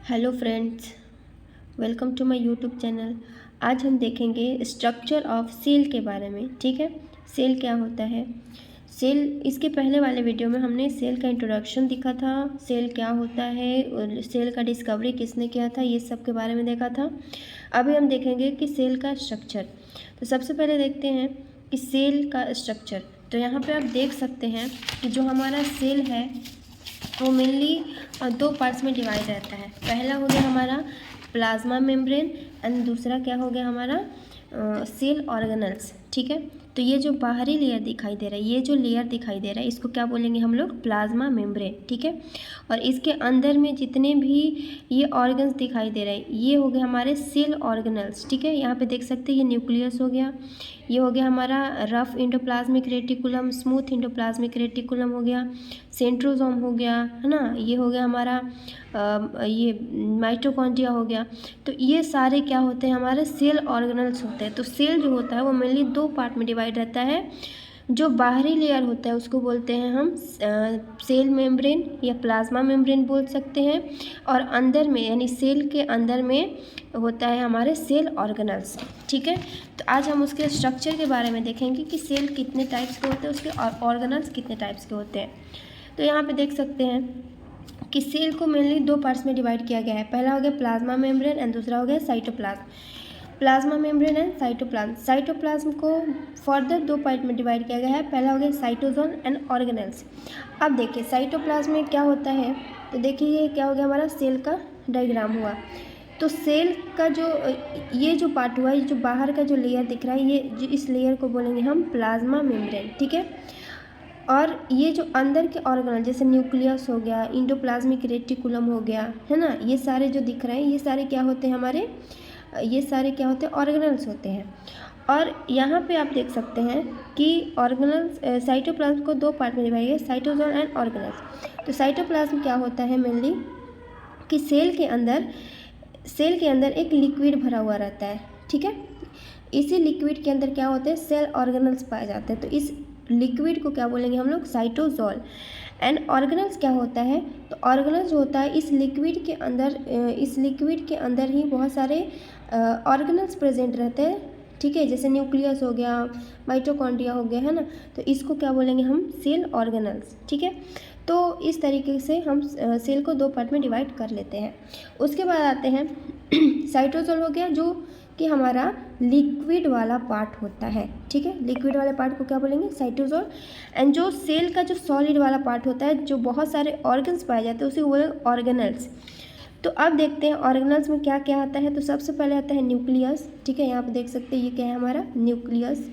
Hello friends, welcome to my YouTube channel. आज हम देखेंगे स्ट्रक्चर ऑफ सेल के बारे में। ठीक है, सेल क्या होता है। सेल, इसके पहले वाले वीडियो में हमने सेल का इंट्रोडक्शन देखा था, सेल क्या होता है और सेल का डिस्कवरी किसने किया था, ये सब के बारे में देखा था। अभी हम देखेंगे कि सेल का स्ट्रक्चर। तो सबसे पहले देखते हैं कि सेल का स्ट्रक्चर। तो यहाँ पे आप देख सकते हैं कि जो हमारा सेल है वो मेनली दो पार्ट्स में डिवाइड रहता है। पहला हो गया हमारा प्लाज्मा मेम्ब्रेन एंड दूसरा क्या हो गया हमारा सेल ऑर्गेनल्स। ठीक है, तो ये जो बाहरी लेयर दिखाई दे रहा है, ये जो लेयर दिखाई दे रहा है, इसको क्या बोलेंगे हम लोग, प्लाज्मा मेम्ब्रेन। ठीक है, और इसके अंदर में जितने भी ये ऑर्गन्स दिखाई दे रहे हैं, ये हो गए हमारे सेल ऑर्गेनल्स। ठीक है, यहाँ पे देख सकते हैं ये न्यूक्लियस हो गया, ये हो गया हमारा rough endoplasmic reticulum, smooth endoplasmic reticulum हो गया, सेंट्रोसोम हो गया, है ना, ये हो गया हमारा ये माइटोकॉन्ड्रिया हो गया। तो ये सारे क्या होते हैं, हमारे सेल ऑर्गेनल्स होते हैं। तो सेल जो होता है वो मेनली दो पार्ट में डिवाइड रहता है। जो बाहरी लेयर होता है उसको बोलते हैं हम सेल मेम्ब्रेन या प्लाज्मा मेम्ब्रेन बोल सकते हैं, और अंदर में यानी सेल के अंदर में होता है हमारे सेल ऑर्गेनल्स। ठीक है, तो आज हम उसके स्ट्रक्चर के बारे में देखेंगे कि सेल कितने टाइप्स के होते हैं, उसके ऑर्गेनल्स कितने टाइप्स के होते हैं। तो यहाँ पे देख सकते हैं कि सेल को मेनली दो पार्ट्स में डिवाइड किया गया है। पहला हो गया प्लाज्मा मेम्ब्रेन एंड दूसरा हो गया cytoplasm. Plasma membrane and cytoplasm. Cytoplasm को फर्दर दो पार्ट में डिवाइड किया गया है। पहला हो गया साइटोसोल एंड ऑर्गेनल्स। अब देखिए साइटोप्लाज्म में क्या होता है, तो देखिए ये क्या हो गया हमारा सेल का डायग्राम हुआ। तो सेल का जो ये जो पार्ट हुआ, ये जो बाहर का जो लेयर दिख रहा है, ये जो इस लेयर को बोलेंगे हम प्लाज्मा मेम्ब्रेन। ठीक है, और ये जो अंदर के ऑर्गेनल जैसे न्यूक्लियस हो गया, इंडोप्लाज्मिक रेटिकुलम हो गया, है ना, ये सारे जो दिख रहे हैं ये सारे क्या होते हैं हमारे, ये सारे क्या होते हैं, ऑर्गेनल्स होते हैं। और यहाँ पे आप देख सकते हैं कि ऑर्गेनल्स साइटोप्लाज्म को दो पार्ट में डिवाइड है, साइटोसोल एंड ऑर्गेनल्स। तो साइटोप्लाज्म क्या होता है मेनली कि सेल के अंदर एक लिक्विड भरा हुआ रहता है। ठीक है, इसी लिक्विड के अंदर क्या होते हैं, सेल ऑर्गेनल्स पाए जाते हैं। तो इस लिक्विड को क्या बोलेंगे हम लोग, साइटोसोल। एंड ऑर्गेनल्स क्या होता है, तो ऑर्गेनल्स जो होता है इस लिक्विड के अंदर ही बहुत सारे ऑर्गेनल्स प्रेजेंट रहते हैं। ठीक है, जैसे न्यूक्लियस हो गया, माइटोकॉन्ड्रिया हो गया, है ना, तो इसको क्या बोलेंगे हम, सेल ऑर्गेनल्स। ठीक है, तो इस तरीके से हम सेल को दो पार्ट में डिवाइड कर लेते हैं। उसके बाद आते हैं साइटोसोल हो गया, जो कि हमारा लिक्विड वाला पार्ट होता है। ठीक है, लिक्विड वाले पार्ट को क्या बोलेंगे, साइटोसोल। एंड जो सेल का जो सॉलिड वाला पार्ट होता है, जो बहुत सारे ऑर्गन्स पाए जाते हैं, उसे बोलेंगे ऑर्गेनल्स। तो अब देखते हैं ऑर्गेनल्स में क्या क्या आता है। तो सबसे पहले आता है न्यूक्लियस। ठीक है, यहाँ पे देख सकते हैं ये क्या है हमारा न्यूक्लियस।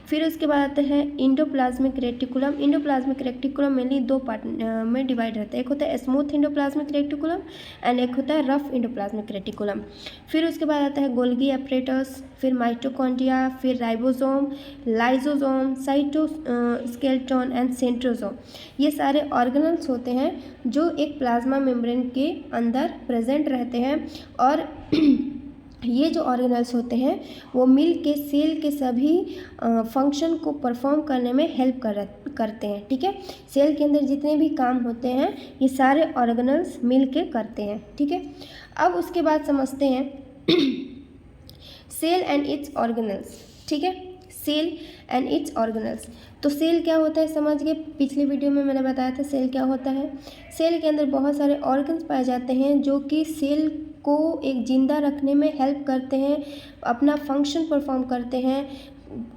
फिर उसके बाद आते हैं endoplasmic reticulum. Endoplasmic reticulum mainly दो पार्ट में डिवाइड रहता है, एक होता है स्मूथ इंडोप्लाज्मिक रेटिकुलम एंड एक होता है रफ इंडोप्लाज्मिक रेटिकुलम। फिर उसके बाद आता है गोल्गी एपरेटस, फिर माइटोकॉन्ड्रिया, फिर ribosome, lysosome, cytoskeleton and centrosome. ये सारे ऑर्गेनल्स होते हैं जो एक प्लाज्मा मेम्ब्रेन के अंदर प्रेजेंट रहते हैं, और ये जो ऑर्गेनल्स होते हैं वो मिल के सेल के सभी फंक्शन को परफॉर्म करने में हेल्प करते हैं। ठीक है, सेल के अंदर जितने भी काम होते हैं ये सारे ऑर्गेनल्स मिल के करते हैं। ठीक है, अब उसके बाद समझते हैं सेल एंड इट्स ऑर्गेनल्स। ठीक है, सेल एंड इट्स ऑर्गेनल्स। तो सेल क्या होता है समझ गए, पिछले वीडियो में मैंने बताया था सेल क्या होता है। सेल के अंदर बहुत सारे ऑर्गन्स पाए जाते हैं जो कि सेल को एक जिंदा रखने में हेल्प करते हैं, अपना फंक्शन परफॉर्म करते हैं,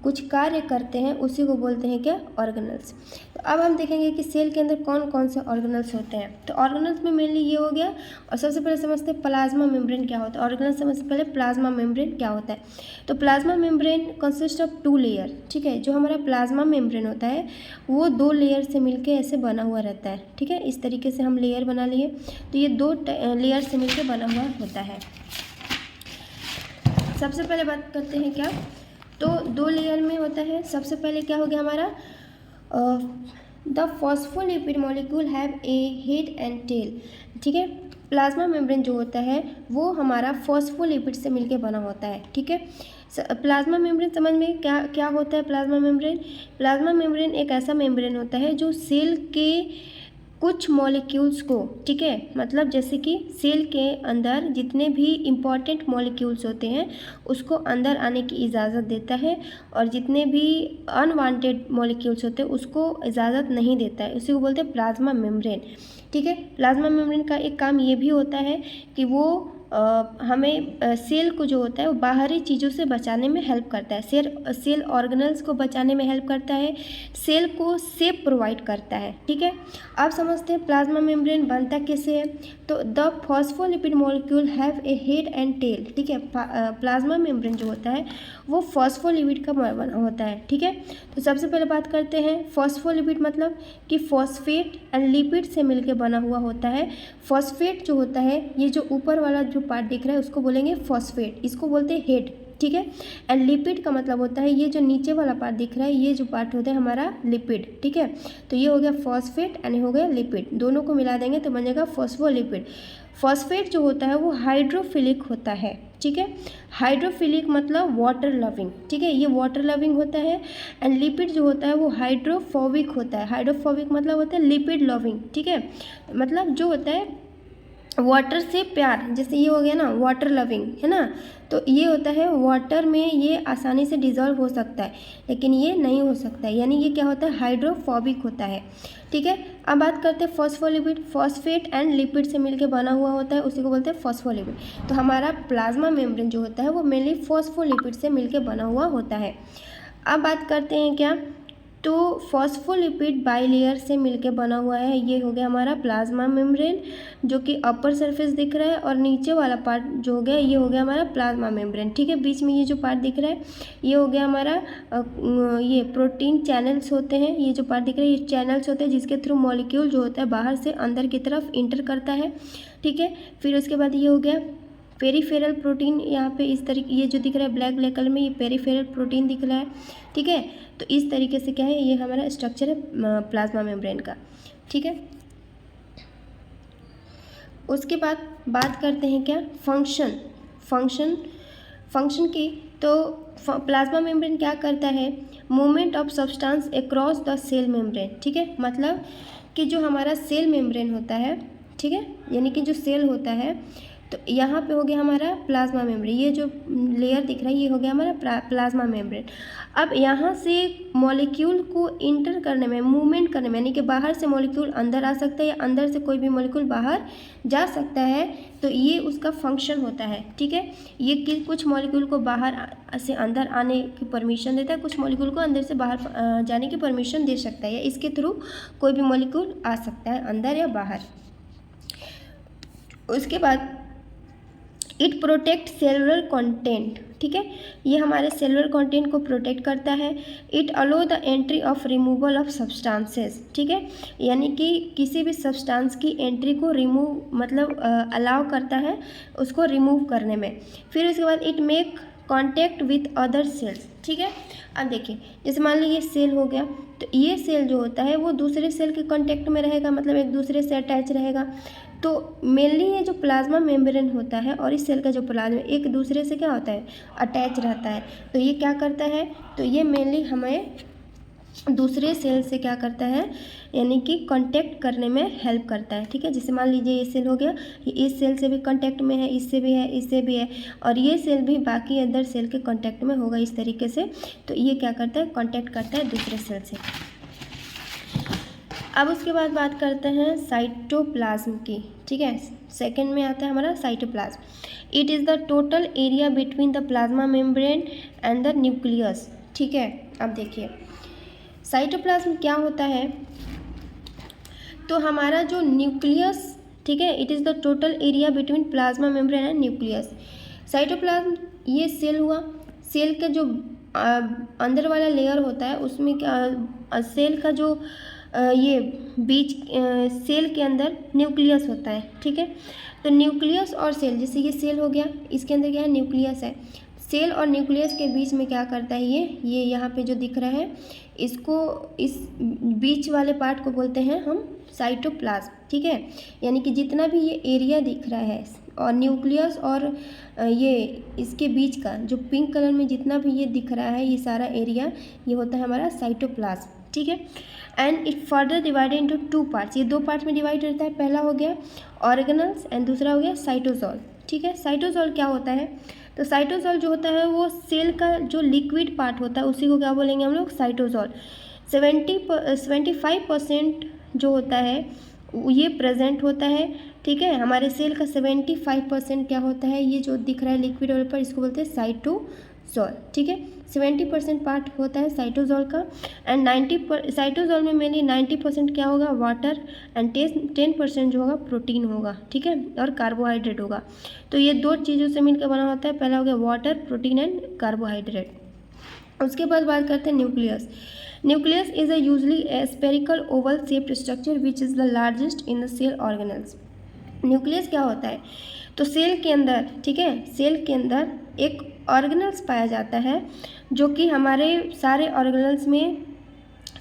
कुछ कार्य करते हैं, उसी को बोलते हैं क्या, ऑर्गेनल्स। तो अब हम देखेंगे कि सेल के अंदर कौन कौन से ऑर्गेनल्स होते हैं। तो ऑर्गेनल्स में मेनली ये हो गया, और सबसे पहले समझते हैं प्लाज्मा मेम्ब्रेन क्या होता है। ऑर्गेनल्स समझते पहले प्लाज्मा मेम्ब्रेन क्या होता है। तो plasma membrane consist of two layer. ठीक है, जो हमारा प्लाज्मा मेम्ब्रेन होता है वो दो लेयर से मिलकर ऐसे बना हुआ रहता है। ठीक है, इस तरीके से हम लेयर बना लिए, तो ये दो लेयर से मिलकर बना हुआ होता है। सबसे पहले बात करते हैं क्या, तो दो लेयर में होता है। सबसे पहले क्या हो गया हमारा, the phospholipid molecule have a head and tail. ठीक है, प्लाज्मा मेम्ब्रेन जो होता है वो हमारा फॉस्फोलिपिड से मिलके बना होता है। ठीक है, प्लाज्मा मेम्ब्रेन समझ में क्या क्या होता है। प्लाज्मा मेम्ब्रेन एक ऐसा मेम्ब्रेन होता है जो सेल के कुछ मॉलिक्यूल्स को, ठीक है, मतलब जैसे कि सेल के अंदर जितने भी इम्पॉर्टेंट मॉलिक्यूल्स होते हैं उसको अंदर आने की इजाज़त देता है, और जितने भी अनवांटेड मॉलिक्यूल्स होते हैं उसको इजाज़त नहीं देता है। उसी को बोलते हैं प्लाज्मा मेम्ब्रेन, ठीक है। प्लाज्मा मेम्ब्रेन का एक काम ये भी होता है कि वो हमें सेल को जो होता है वो बाहरी चीज़ों से बचाने में हेल्प करता है। सेल ऑर्गेनल्स को बचाने में हेल्प करता है, सेल को शेप प्रोवाइड करता है, ठीक है। आप समझते हैं प्लाज्मा मेम्ब्रेन बनता कैसे है। तो the phospholipid molecule have a head and tail, ठीक है। प्लाज्मा मेम्ब्रेन जो होता है वो फॉस्फोलिपिड का बना होता है, ठीक है। तो सबसे पहले बात करते हैं फॉस्फोलिपिड मतलब कि फॉस्फेट एंड लिपिड से मिलकर बना हुआ होता है। फॉस्फेट जो होता है, ये जो ऊपर वाला जो पार्ट दिख रहा है उसको बोलेंगे फॉस्फेट, इसको बोलते हैं हेड, ठीक है। एंड लिपिड का मतलब होता है ये जो नीचे वाला पार्ट दिख रहा है, ये जो पार्ट होता है हमारा लिपिड, ठीक है। तो ये हो गया फॉस्फेट एंड हो गया लिपिड, दोनों को मिला देंगे तो बन जाएगा फॉस्फोलिपिड। फॉस्फेट जो होता है वो हाइड्रोफिलिक होता है, ठीक है। हाइड्रोफिलिक मतलब वाटर लविंग, ठीक है, ये वाटर लविंग होता है। एंड लिपिड जो होता है वो हाइड्रोफोबिक होता है। हाइड्रोफोबिक मतलब होता है लिपिड लविंग, ठीक है, मतलब जो होता है वाटर से प्यार, जैसे ये हो गया ना वाटर लविंग, है ना। तो ये होता है वाटर में ये आसानी से डिज़ोल्व हो सकता है, लेकिन ये नहीं हो सकता है, यानी ये क्या होता है हाइड्रोफोबिक होता है, ठीक है। अब बात करते हैं फॉस्फोलिपिड। फॉस्फेट एंड लिपिड से मिलकर बना हुआ होता है, उसी को बोलते हैं फॉस्फोलिपिड। तो हमारा प्लाज्मा मेम्ब्रेन जो होता है वो मेनली फॉस्फोलिपिड से मिलकर बना हुआ होता है। अब बात करते हैं क्या, तो फॉस्फोलिपिड बाइलेयर से मिलकर बना हुआ है। ये हो गया हमारा प्लाज्मा मेम्ब्रेन जो कि अपर सरफेस दिख रहा है, और नीचे वाला पार्ट जो हो गया ये हो गया हमारा प्लाज्मा मेम्ब्रेन, ठीक है। बीच में ये जो पार्ट दिख रहा है ये हो गया हमारा ये प्रोटीन चैनल्स होते हैं। ये जो पार्ट दिख रहा है ये चैनल्स होते हैं जिसके थ्रू मॉलिक्यूल जो होता है बाहर से अंदर की तरफ इंटर करता है, ठीक है। फिर उसके बाद ये हो गया पेरीफेरल प्रोटीन, यहाँ पे इस तरीके ये जो दिख रहा है ब्लैक ब्लैक कलर में ये पेरीफेरल प्रोटीन दिख रहा है, ठीक है। तो इस तरीके से क्या है ये हमारा स्ट्रक्चर है प्लाज्मा मेम्ब्रेन का, ठीक है। उसके बाद बात करते हैं क्या फंक्शन की। तो प्लाज्मा मेम्ब्रेन क्या करता है, movement of substance across the cell membrane, ठीक है। मतलब कि जो हमारा सेल मेम्ब्रेन होता है, ठीक है, यानी कि जो सेल होता है, तो यहाँ पे हो गया हमारा प्लाज्मा मेम्ब्रेन, ये जो लेयर दिख रहा है ये हो गया हमारा प्लाज्मा मेम्ब्रेन। अब यहाँ से मॉलिक्यूल को इंटर करने में, मूवमेंट करने में, यानी कि बाहर से मॉलिक्यूल अंदर आ सकता है या अंदर से कोई भी मॉलिक्यूल बाहर जा सकता है, तो ये उसका फंक्शन होता है, ठीक है। ये कि कुछ मॉलिक्यूल को बाहर से अंदर आने की परमिशन देता है, कुछ मॉलिक्यूल को अंदर से बाहर जाने की परमिशन दे सकता है, या इसके थ्रू कोई भी मॉलिक्यूल आ सकता है अंदर या बाहर। उसके बाद इट प्रोटेक्ट सेलुलर कंटेंट, ठीक है, ये हमारे सेलुलर कंटेंट को प्रोटेक्ट करता है। It aloe the entry of removal of substances, ठीक है, यानी कि किसी भी सब्सटेंस की एंट्री को रिमूव मतलब अलाउ करता है उसको रिमूव करने में। फिर उसके बाद it make contact with other sales, ठीक है। अब देखिए जैसे मान लीजिए ये सेल हो गया, तो ये सेल जो होता है वो दूसरे सेल के कॉन्टैक्ट में रहेगा, मतलब एक दूसरे से अटैच रहेगा। तो मेनली ये जो प्लाज्मा मेम्ब्रेन होता है और इस सेल का जो प्लाज्मा एक दूसरे से क्या होता है अटैच रहता है। तो ये क्या करता है, तो ये मेनली हमें दूसरे सेल से क्या करता है, यानी कि कांटेक्ट करने में हेल्प करता है, ठीक है। जैसे मान लीजिए ये सेल हो गया, ये इस सेल से भी कांटेक्ट में है, इससे भी है, इससे भी है, और ये सेल भी बाकी अदर सेल के कांटेक्ट में होगा इस तरीके से। तो ये क्या करता है, कांटेक्ट करता है दूसरे सेल से। अब उसके बाद बात करते हैं साइटोप्लाज्म की, ठीक है। सेकंड में आता है हमारा cytoplasm. It is the total area between the plasma membrane and the nucleus, ठीक है। अब देखिए साइटोप्लाज्म क्या होता है, तो हमारा जो न्यूक्लियस, ठीक है, it is the total area between plasma membrane and nucleus. Cytoplasm ये सेल हुआ, सेल के जो अंदर वाला लेयर होता है उसमें क्या सेल का जो ये बीच सेल के अंदर न्यूक्लियस होता है, ठीक है। तो न्यूक्लियस और सेल, जैसे ये सेल हो गया, इसके अंदर क्या है न्यूक्लियस है। सेल और न्यूक्लियस के बीच में क्या करता है ये यहाँ पे जो दिख रहा है, इसको इस बीच वाले पार्ट को बोलते हैं हम साइटोप्लाज्म, ठीक है। यानी कि जितना भी ये एरिया दिख रहा है और न्यूक्लियस और ये इसके बीच का जो पिंक कलर में जितना भी ये दिख रहा है ये सारा एरिया, ये होता है हमारा साइटोप्लाज्म, ठीक है। And it further divided into 2 parts, ये 2 पार्ट्स में डिवाइड रहता है। पहला हो गया ऑर्गेनल्स एंड दूसरा हो गया साइटोसोल, ठीक है। साइटोसोल क्या होता है, तो साइटोसोल जो होता है वो सेल का जो लिक्विड पार्ट होता है उसी को क्या बोलेंगे हम लोग, साइटोसोल। 75% जो होता है ये प्रेजेंट होता है, ठीक है। हमारे सेल का 75% क्या होता है, ये जो दिख रहा है लिक्विड वाले पर, इसको बोलते हैं साइटोसोल, ठीक है। 70% पार्ट होता है साइटोसोल का। एंड 90 साइटोसोल में मेनली 90% क्या होगा, वाटर, एंड 10% जो होगा प्रोटीन होगा, ठीक है, और कार्बोहाइड्रेट होगा। तो ये 2 चीज़ों से मिलकर बना होता है, पहला हो गया वाटर, प्रोटीन एंड कार्बोहाइड्रेट। उसके बाद बात करते हैं nucleus. Nucleus is a usually a spherical oval shaped structure which is the largest in the cell organelles. Nucleus क्या होता है, तो सेल के अंदर, ठीक है, सेल के अंदर एक ऑर्गेनल्स पाया जाता है जो कि हमारे सारे ऑर्गेनल्स में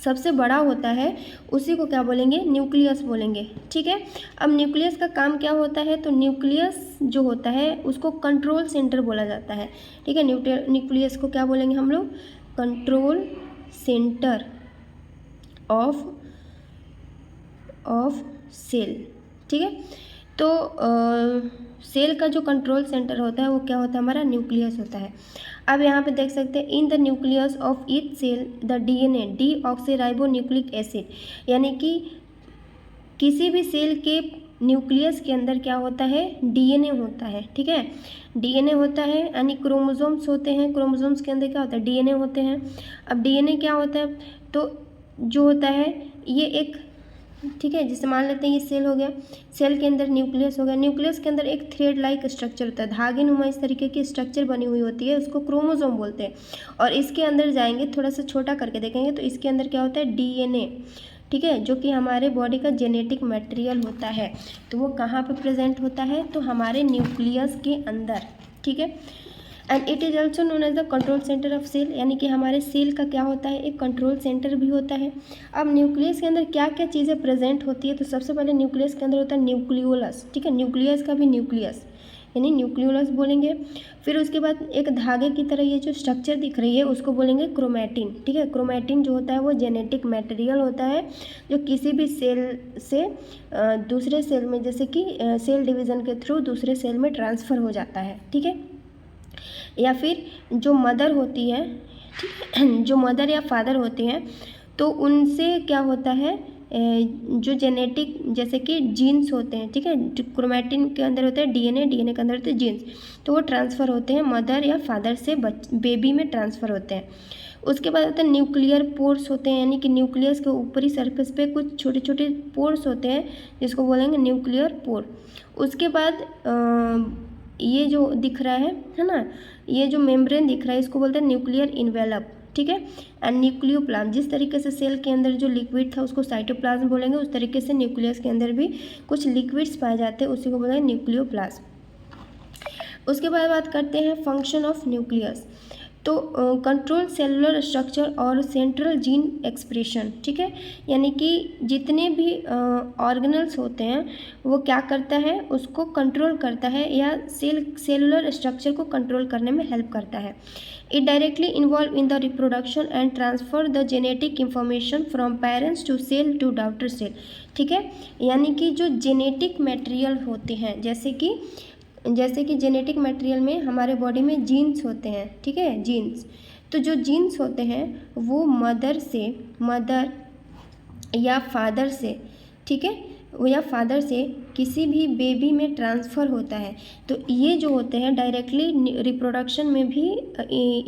सबसे बड़ा होता है, उसी को क्या बोलेंगे, न्यूक्लियस बोलेंगे, ठीक है। अब न्यूक्लियस का काम क्या होता है, तो न्यूक्लियस जो होता है उसको कंट्रोल सेंटर बोला जाता है, ठीक है। न्यूक्लियस को क्या बोलेंगे हम लोग, कंट्रोल सेंटर ऑफ सेल, ठीक है। तो सेल का जो कंट्रोल सेंटर होता है वो क्या होता है, हमारा न्यूक्लियस होता है। अब यहाँ पे देख सकते हैं, in the nucleus of each cell the DNA deoxyribonucleic acid, यानी कि किसी भी सेल के न्यूक्लियस के अंदर क्या होता है, डीएनए होता है, ठीक है। डीएनए होता है यानी क्रोमोसोम्स होते हैं, क्रोमोसोम्स के अंदर क्या होता है, डीएनए होते हैं। अब डीएनए क्या होता है, तो जो होता है ये एक, ठीक है, जिसे मान लेते हैं ये सेल हो गया, सेल के अंदर न्यूक्लियस हो गया। न्यूक्लियस के अंदर एक थ्रेड लाइक स्ट्रक्चर होता है, धागे नुमा इस तरीके की स्ट्रक्चर बनी हुई होती है, उसको क्रोमोसोम बोलते हैं। और इसके अंदर जाएंगे, थोड़ा सा छोटा करके देखेंगे तो इसके अंदर क्या होता है, डीएनए, ठीक है, जो कि हमारे बॉडी का जेनेटिक मटेरियल होता है। तो वो कहाँ पे प्रेजेंट होता है, तो हमारे न्यूक्लियस के अंदर, ठीक है। And it is also known as the control centre of cell, यानी कि हमारे सेल का क्या होता है, एक कंट्रोल सेंटर भी होता है। अब न्यूक्लियस के अंदर क्या क्या चीज़ें प्रेजेंट होती है, तो सबसे पहले न्यूक्लियस के अंदर होता है न्यूक्लियोलस, ठीक है, न्यूक्लियस का भी न्यूक्लियस यानी न्यूक्लियोलस बोलेंगे। फिर उसके बाद एक धागे की तरह ये जो स्ट्रक्चर दिख रही है उसको बोलेंगे क्रोमैटिन, ठीक है। क्रोमैटिन जो होता है वो जेनेटिक मटेरियल होता है जो किसी भी सेल से दूसरे सेल में, जैसे कि सेल डिवीज़न के थ्रू दूसरे सेल में ट्रांसफ़र हो जाता है, ठीक है। या फिर जो मदर होती है, ठीक है, जो मदर या फादर होते हैं तो उनसे क्या होता है, जो जेनेटिक जैसे कि जीन्स होते हैं, ठीक है, क्रोमैटिन के अंदर होता है डीएनए, डीएनए के अंदर होते हैं जीन्स, तो वो ट्रांसफ़र होते हैं मदर या फादर से बेबी में ट्रांसफ़र होते हैं। उसके बाद होता है न्यूक्लियर पोर्स होते हैं, यानी कि न्यूक्लियस के ऊपरी सरफेस पे कुछ छोटे छोटे पोर्स होते हैं जिसको बोलेंगे न्यूक्लियर पोर। उसके बाद ये जो दिख रहा है ना, ये जो मेम्ब्रेन दिख रहा है इसको बोलते हैं न्यूक्लियर इन्वेलप, ठीक है। एंड न्यूक्लियोप्लाज्म, जिस तरीके से सेल के अंदर जो लिक्विड था उसको साइटोप्लाज्म बोलेंगे, उस तरीके से न्यूक्लियस के अंदर भी कुछ लिक्विड्स पाए जाते हैं, उसी को बोलेंगे न्यूक्लियोप्लाज्म। उसके बाद बात करते हैं फंक्शन ऑफ न्यूक्लियस। तो कंट्रोल सेलुलर स्ट्रक्चर और सेंट्रल जीन एक्सप्रेशन, ठीक है, यानी कि जितने भी ऑर्गेनल्स होते हैं वो क्या करता है, उसको कंट्रोल करता है या सेलुलर स्ट्रक्चर को कंट्रोल करने में हेल्प करता है। It directly involve in the reproduction and transfer the genetic information from parents to cell to daughter cell, ठीक है। यानी कि जो जेनेटिक मटेरियल होते हैं, जैसे कि जेनेटिक मटेरियल में हमारे बॉडी में जीन्स होते हैं, ठीक है, जीन्स, तो जो जीन्स होते हैं वो मदर या फादर से, ठीक है, या फादर से किसी भी बेबी में ट्रांसफ़र होता है। तो ये जो होते हैं डायरेक्टली रिप्रोडक्शन में भी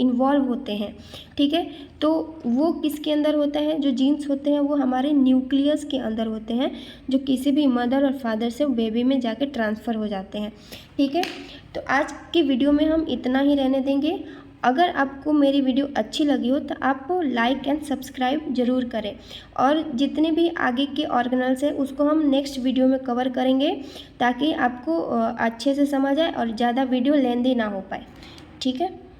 इन्वॉल्व होते हैं, ठीक है। तो वो किसके अंदर होता है, जो जीन्स होते हैं वो हमारे न्यूक्लियस के अंदर होते हैं, जो किसी भी मदर और फादर से बेबी में जाके ट्रांसफ़र हो जाते हैं, ठीक है। तो आज की वीडियो में हम इतना ही रहने देंगे। अगर आपको मेरी वीडियो अच्छी लगी हो तो आप लाइक एंड सब्सक्राइब ज़रूर करें, और जितने भी आगे के ऑर्गेनल्स हैं उसको हम नेक्स्ट वीडियो में कवर करेंगे ताकि आपको अच्छे से समझ आए और ज़्यादा वीडियो लेंदी ना हो पाए, ठीक है।